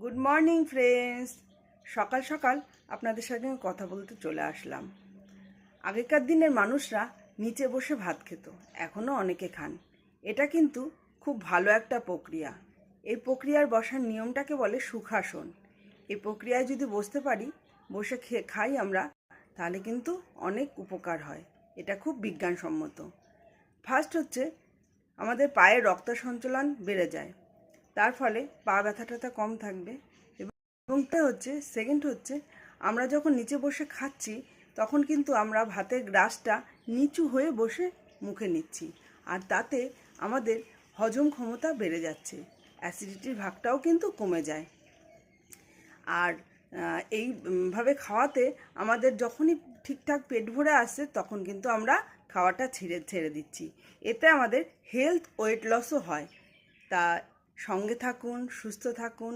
Good morning friends. সকাল সকাল আপনাদের সঙ্গে কথা বলতে চলে আসলাম। আগেকার দিনের মানুষরা নিচে বসে ভাত খেত, এখনও অনেকে খান। এটা কিন্তু খুব ভালো একটা প্রক্রিয়া। এই প্রক্রিয়ার বসার নিয়মটাকে বলে সুখাসন। এই প্রক্রিয়ায় যদি বসতে পারি, বসে খাই আমরা, তাহলে কিন্তু অনেক উপকার হয়। এটা খুব বিজ্ঞানসম্মত। ফার্স্ট হচ্ছে আমাদের পায়ের রক্ত সঞ্চালন বেড়ে যায়, তার ফলে পা ব্যথা ট্যাথা কম থাকবে। এবং সেকেন্ড হচ্ছে আমরা যখন নিচে বসে খাচ্ছি তখন কিন্তু আমরা ভাতের গ্রাসটা নিচু হয়ে বসে মুখে নিচ্ছি, আর তাতে আমাদের হজম ক্ষমতা বেড়ে যাচ্ছে, অ্যাসিডিটির ভাগটাও কিন্তু কমে যায়। আর এইভাবে খাওয়াতে আমাদের যখনই ঠিকঠাক পেট ভরে আসছে তখন কিন্তু আমরা খাওয়াটা ছেড়ে দিচ্ছি। এতে আমাদের হেলথ ওয়েট লসও হয়। তা সঙ্গে থাকুন, সুস্থ থাকুন।